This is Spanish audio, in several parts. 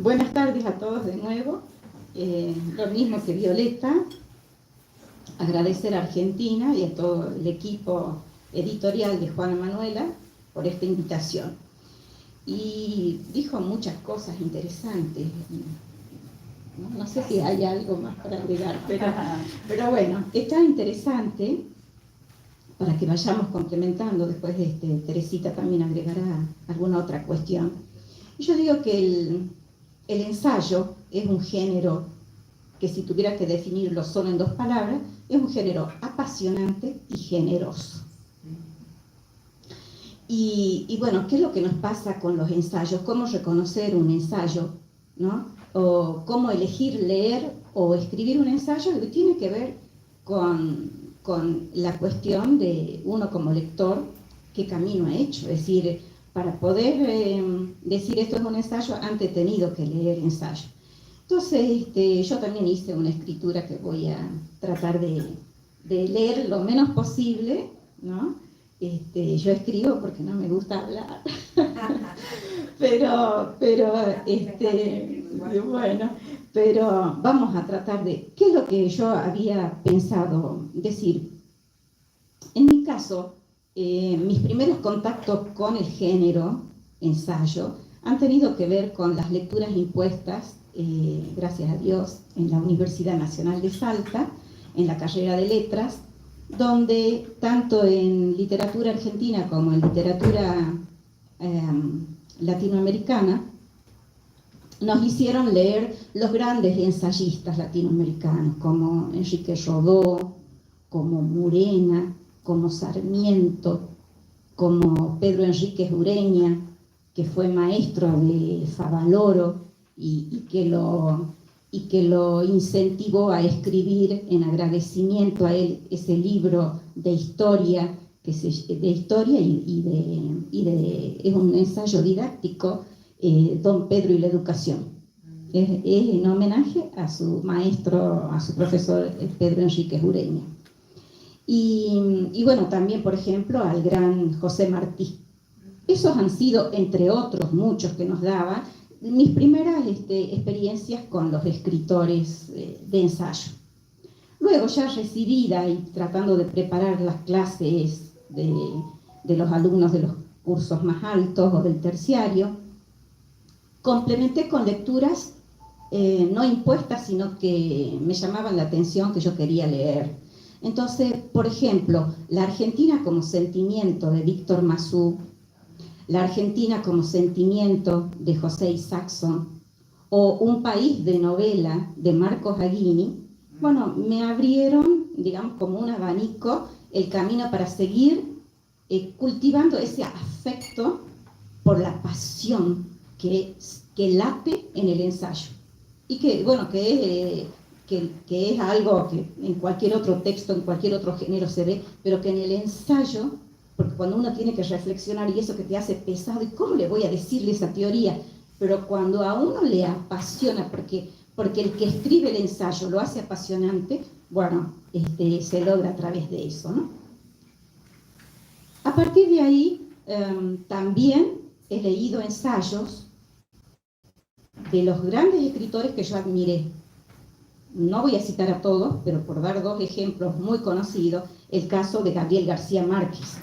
Buenas tardes a todos de nuevo. Lo mismo que Violeta, agradecer a Argentina y a todo el equipo editorial de Juana Manuela por esta invitación. Y dijo muchas cosas interesantes. No sé si hay algo más para agregar, pero bueno, está interesante para que vayamos complementando. Después Teresita también agregará alguna otra cuestión. Y yo digo que el ensayo es un género que, si tuviera que definirlo solo en 2 palabras, es un género apasionante y generoso. Y bueno, ¿qué es lo que nos pasa con los ensayos? ¿Cómo reconocer un ensayo, ¿no? O cómo elegir leer o escribir un ensayo, que tiene que ver con la cuestión de uno como lector, qué camino ha hecho. Es decir, para poder decir esto es un ensayo, antes he tenido que leer ensayo. Entonces, yo también hice una escritura que voy a tratar de leer lo menos posible, ¿no? Yo escribo porque no me gusta hablar, pero vamos a tratar de, ¿qué es lo que yo había pensado decir? En mi caso, mis primeros contactos con el género ensayo han tenido que ver con las lecturas impuestas, gracias a Dios, en la Universidad Nacional de Salta, en la carrera de letras, donde tanto en literatura argentina como en literatura latinoamericana nos hicieron leer los grandes ensayistas latinoamericanos, como Enrique Rodó, como Murena, como Sarmiento, como Pedro Enríquez Ureña, que fue maestro de Favaloro y que lo incentivó a escribir en agradecimiento a él ese libro de historia, es un ensayo didáctico, Don Pedro y la educación. Es en homenaje a su maestro, a su profesor Pedro Enríquez Ureña. Y bueno, también, por ejemplo, al gran José Martí. Esos han sido, entre otros muchos que nos daba, mis primeras experiencias con los escritores de ensayo. Luego, ya recibida y tratando de preparar las clases de los alumnos de los cursos más altos o del terciario, complementé con lecturas no impuestas, sino que me llamaban la atención, que yo quería leer. Entonces, por ejemplo, La Argentina como sentimiento de Víctor Masú, La Argentina como sentimiento de José Isaacson, o Un país de novela de Marcos Aguini, bueno, me abrieron, digamos, como un abanico, el camino para seguir cultivando ese afecto por la pasión que late en el ensayo. Y que, bueno, que es algo que en cualquier otro texto, en cualquier otro género se ve, pero que en el ensayo, porque cuando uno tiene que reflexionar y eso que te hace pesado, ¿y cómo le voy a decirle esa teoría? Pero cuando a uno le apasiona, porque el que escribe el ensayo lo hace apasionante, bueno, se logra a través de eso, ¿no? A partir de ahí, también he leído ensayos de los grandes escritores que yo admiré. No voy a citar a todos, pero por dar 2 ejemplos muy conocidos, el caso de Gabriel García Márquez,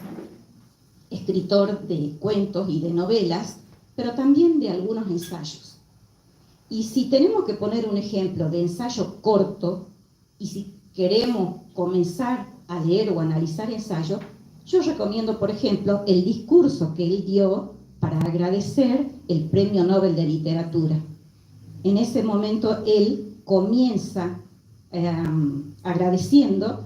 escritor de cuentos y de novelas, pero también de algunos ensayos. Y si tenemos que poner un ejemplo de ensayo corto, y si queremos comenzar a leer o analizar ensayo, yo recomiendo, por ejemplo, el discurso que él dio para agradecer el Premio Nobel de Literatura. En ese momento él comienza agradeciendo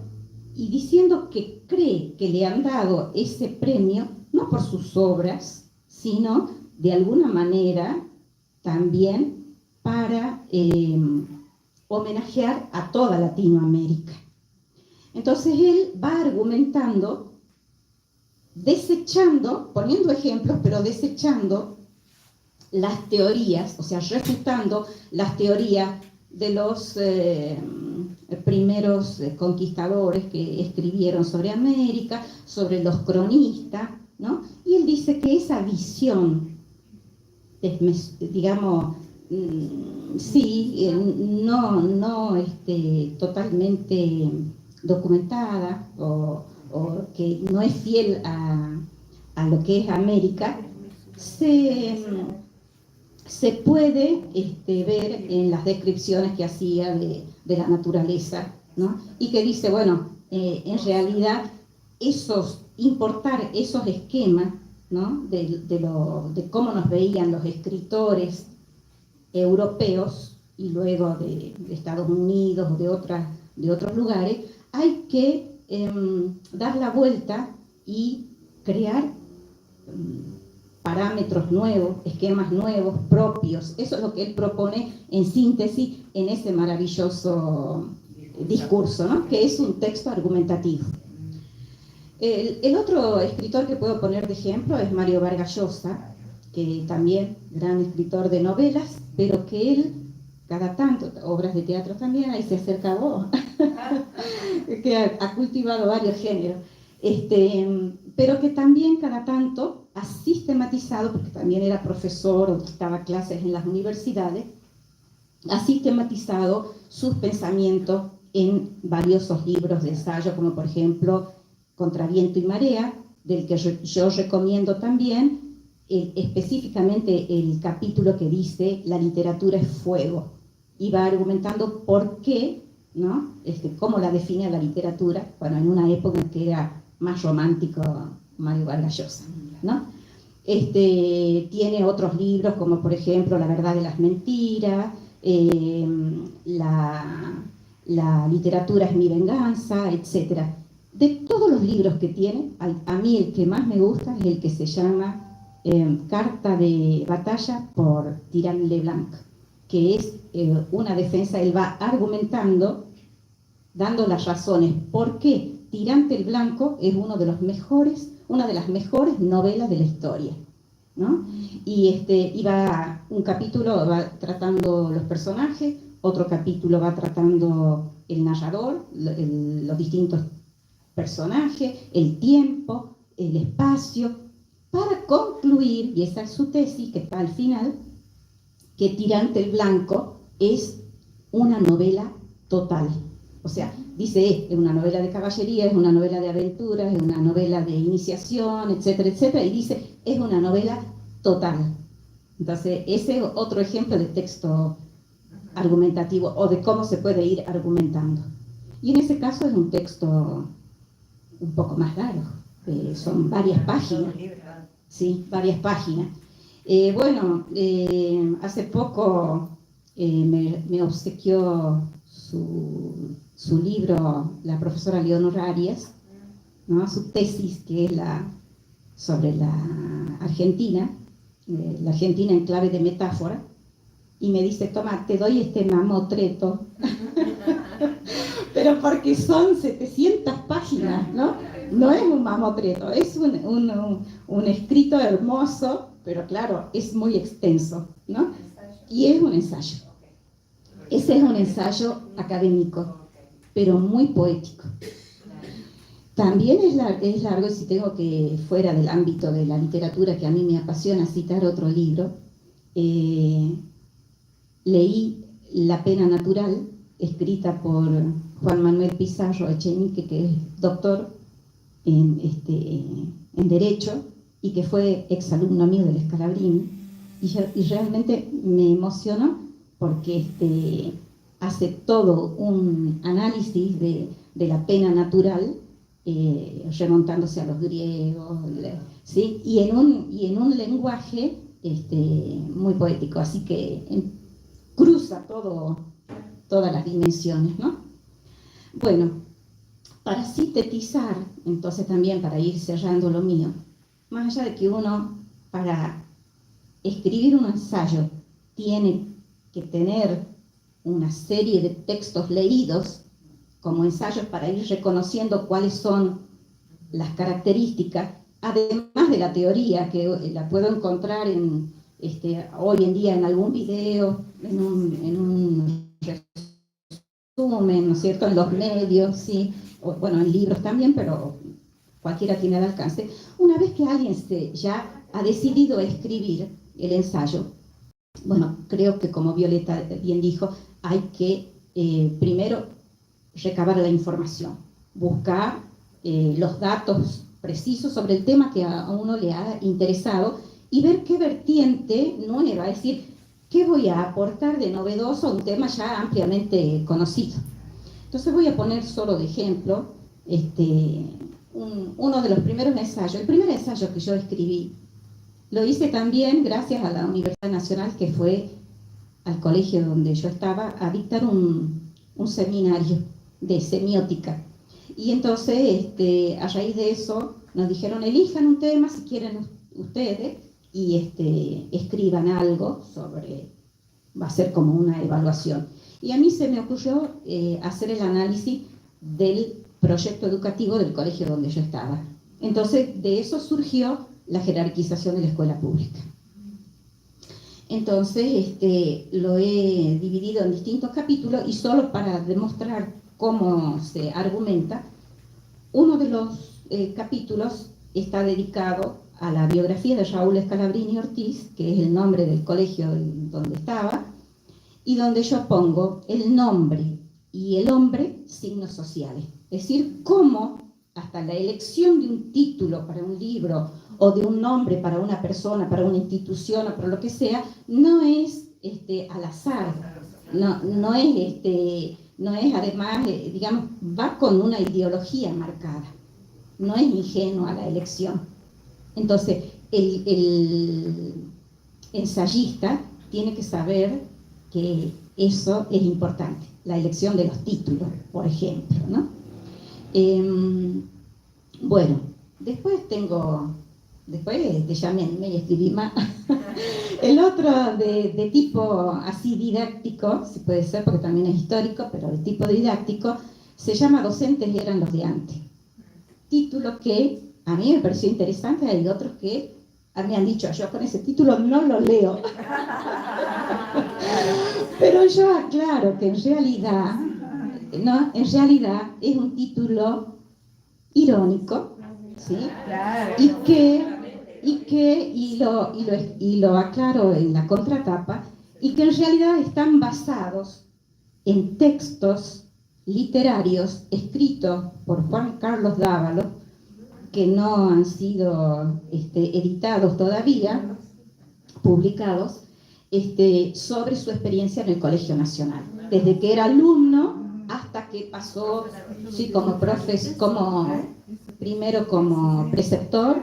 y diciendo que cree que le han dado ese premio no por sus obras, sino de alguna manera también para homenajear a toda Latinoamérica. Entonces él va argumentando, desechando, poniendo ejemplos, pero desechando las teorías, o sea, refutando las teorías de los primeros conquistadores que escribieron sobre América, sobre los cronistas, ¿no? Y él dice que esa visión digamos, sí, no totalmente documentada o que no es fiel a lo que es América, se puede ver en las descripciones que hacía de la naturaleza, ¿no? Y que dice, bueno, en realidad importar esos esquemas, ¿no? de cómo nos veían los escritores europeos y luego de Estados Unidos o de otros lugares, hay que dar la vuelta y crear parámetros nuevos, esquemas nuevos, propios. Eso es lo que él propone en síntesis en ese maravilloso discurso, ¿no? Que es un texto argumentativo. El otro escritor que puedo poner de ejemplo es Mario Vargas Llosa, que también gran escritor de novelas, pero que él, cada tanto, obras de teatro también, ahí se acerca a vos, que ha cultivado varios géneros, pero que también cada tanto ha sistematizado, porque también era profesor o dictaba clases en las universidades, ha sistematizado sus pensamientos en valiosos libros de ensayo, como por ejemplo Contra viento y marea, del que yo recomiendo también específicamente el capítulo que dice La literatura es fuego, y va argumentando por qué, ¿no? Cómo la define la literatura, bueno, en una época en que era más romántico Mario Vargas Llosa, ¿no? Tiene otros libros como por ejemplo La verdad de las mentiras, la literatura es mi venganza, etc. De todos los libros que tiene, a mí el que más me gusta es el que se llama Carta de batalla por Tirán Leblanc, que es una defensa. Él va argumentando, dando las razones por qué Tirante el Blanco es una de las mejores novelas de la historia, ¿no? Y va un capítulo va tratando los personajes, otro capítulo va tratando el narrador, los distintos personajes, el tiempo, el espacio, para concluir, y esa es su tesis que está al final, que Tirante el Blanco es una novela total. O sea, dice, es una novela de caballería, es una novela de aventuras, es una novela de iniciación, etcétera, etcétera, y dice, es una novela total. Entonces, ese es otro ejemplo de texto argumentativo o de cómo se puede ir argumentando. Y en ese caso es un texto un poco más largo, son varias páginas. Sí, varias páginas. Hace poco me obsequió su libro la profesora Leonor Arias, ¿no? Su tesis, que es sobre la Argentina en clave de metáfora, y me dice, toma, te doy este mamotreto, pero porque son 700 páginas, ¿no? No es un mamotreto, es un escrito hermoso, pero claro, es muy extenso, ¿no? Y es un ensayo. Ese es un ensayo académico, pero muy poético. También es largo, y si tengo que, fuera del ámbito de la literatura, que a mí me apasiona citar otro libro, leí La pena natural, escrita por Juan Manuel Pizarro Echenique, que es doctor en Derecho y que fue exalumno mío del Scalabrini, y realmente me emocionó porque hace todo un análisis de la pena natural, remontándose a los griegos, ¿sí? y en un lenguaje muy poético, así que cruza todas las dimensiones, ¿no? Bueno, para sintetizar, entonces también para ir cerrando lo mío, más allá de que uno para escribir un ensayo tiene que tener una serie de textos leídos como ensayos para ir reconociendo cuáles son las características, además de la teoría que la puedo encontrar hoy en día en algún video, en un resumen, ¿no es cierto?, en los medios, ¿sí? Bueno, en libros también, pero cualquiera tiene al alcance. Una vez que alguien ya ha decidido escribir, el ensayo, bueno, creo que como Violeta bien dijo, hay que primero recabar la información, buscar los datos precisos sobre el tema que a uno le ha interesado y ver qué vertiente nueva, es decir, qué voy a aportar de novedoso a un tema ya ampliamente conocido. Entonces voy a poner solo de ejemplo uno de los primeros ensayos. El primer ensayo que yo escribí lo hice también gracias a la Universidad Nacional, que fue al colegio donde yo estaba a dictar un seminario de semiótica. Y entonces, a raíz de eso, nos dijeron, elijan un tema si quieren ustedes y escriban algo sobre, va a ser como una evaluación. Y a mí se me ocurrió hacer el análisis del proyecto educativo del colegio donde yo estaba. Entonces, de eso surgió la jerarquización de la escuela pública. Entonces, lo he dividido en distintos capítulos y solo para demostrar cómo se argumenta, uno de los capítulos está dedicado a la biografía de Raúl Scalabrini Ortiz, que es el nombre del colegio donde estaba, y donde yo pongo el nombre y el hombre, signos sociales. Es decir, cómo hasta la elección de un título para un libro o de un nombre para una persona, para una institución o para lo que sea, no es al azar, no es además, digamos, va con una ideología marcada, no es ingenua la elección. Entonces, el ensayista tiene que saber que eso es importante, la elección de los títulos, por ejemplo, ¿no? Bueno, después ya me animé y escribí más. El otro de tipo así didáctico, si puede ser porque también es histórico, pero de tipo didáctico, se llama Docentes eran los de antes. Título que a mí me pareció interesante, hay otros que me han dicho, yo con ese título no lo leo. Pero yo aclaro que en realidad es un título irónico, ¿sí? Y lo aclaro en la contratapa, y que en realidad están basados en textos literarios escritos por Juan Carlos Dávalo, que no han sido editados todavía, publicados, sobre su experiencia en el Colegio Nacional, desde que era alumno hasta que pasó, sí, primero como preceptor,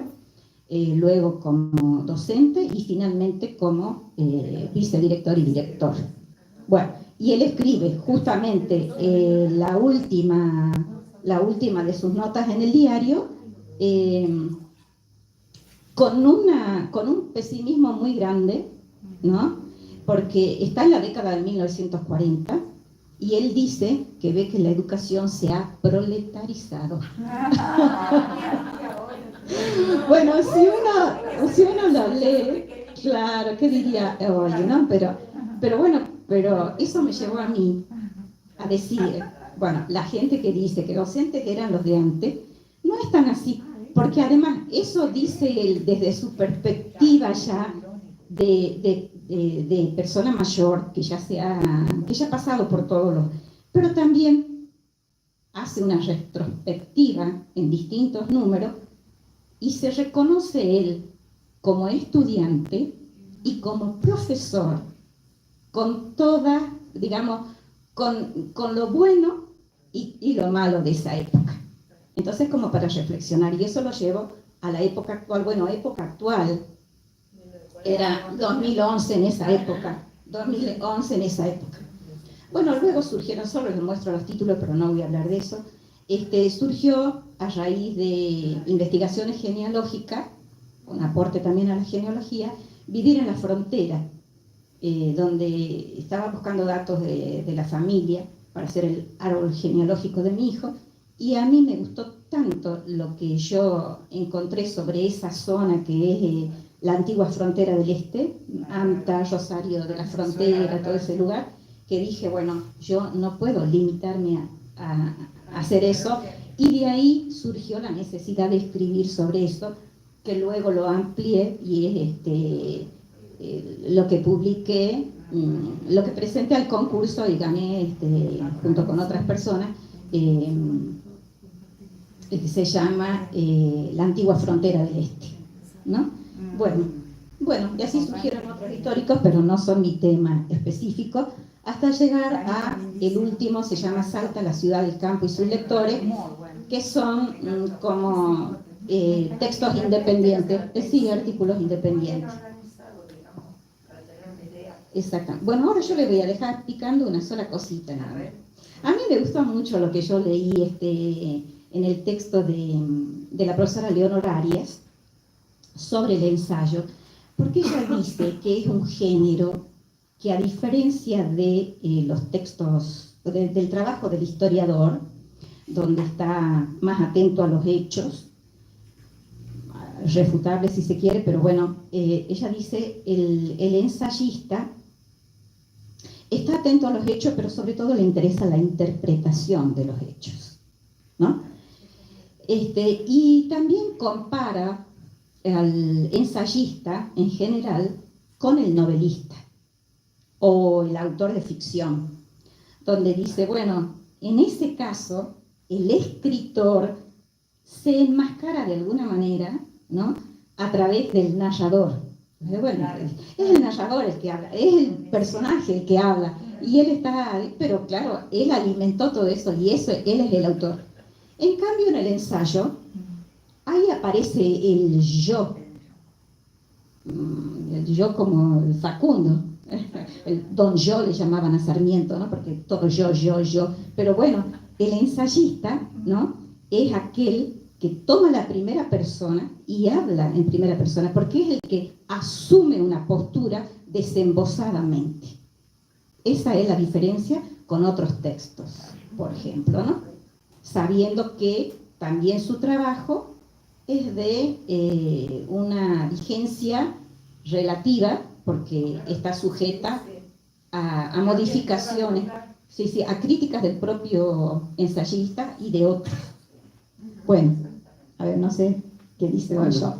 luego como docente y finalmente como vicedirector y director. Bueno, y él escribe justamente la última de sus notas en el diario con un pesimismo muy grande, ¿no? Porque está en la década de 1940 y él dice que ve que la educación se ha proletarizado. Bueno, si uno lo lee, claro, ¿qué diría? Oye, ¿no? Pero eso me llevó a mí a decir, bueno, la gente que dice que docentes eran los de antes, no es tan así, porque además eso dice él desde su perspectiva ya de persona mayor, que ya ha pasado por todos los... Pero también hace una retrospectiva en distintos números y se reconoce él como estudiante y como profesor, con toda, digamos, con lo bueno y lo malo de esa época. Entonces, como para reflexionar, y eso lo llevo a la época actual. Bueno, época actual era 2011 en esa época, 2011 en esa época. Bueno, luego surgieron, solo les muestro los títulos, pero no voy a hablar de eso. Surgió a raíz de investigaciones genealógicas, un aporte también a la genealogía, Vivir en la Frontera, donde estaba buscando datos de la familia para hacer el árbol genealógico de mi hijo, y a mí me gustó tanto lo que yo encontré sobre esa zona que es la antigua frontera del este, Anta, Rosario de la Frontera, todo ese lugar, que dije, bueno, yo no puedo limitarme a hacer eso, y de ahí surgió la necesidad de escribir sobre eso, que luego lo amplié y es lo que publiqué, lo que presenté al concurso y gané junto con otras personas, que se llama La antigua frontera del Este, ¿no? Bueno, y así surgieron otros históricos, pero no son mi tema específico, hasta llegar a el último, se llama Salta, la ciudad del campo y sus lectores, que son como textos independientes, sí, artículos independientes. Exacto. Bueno, ahora yo le voy a dejar picando una sola cosita nada más. A mí me gustó mucho lo que yo leí en el texto de la profesora Leonor Arias sobre el ensayo, porque ella dice que es un género que, a diferencia de los textos, del trabajo del historiador, donde está más atento a los hechos, refutables si se quiere, pero bueno, ella dice, el ensayista está atento a los hechos, pero sobre todo le interesa la interpretación de los hechos, ¿no? Y también compara al ensayista en general con el novelista o el autor de ficción, donde dice, bueno, en ese caso el escritor se enmascara de alguna manera, ¿no?, a través del narrador. Bueno, es el narrador el que habla, es el personaje el que habla, y él está, pero claro, él alimentó todo eso, y eso, él es el autor. En cambio, en el ensayo, ahí aparece el yo como el Facundo, el don yo le llamaban a Sarmiento, ¿no?, porque todo yo, pero bueno, el ensayista, ¿no?, es aquel que toma la primera persona y habla en primera persona, porque es el que asume una postura desembosadamente. Esa es la diferencia con otros textos, por ejemplo, ¿no? Sabiendo que también su trabajo es de una vigencia relativa, porque está sujeta a modificaciones, sí, a críticas del propio ensayista y de otros. Bueno, a ver, no sé qué dice Don John.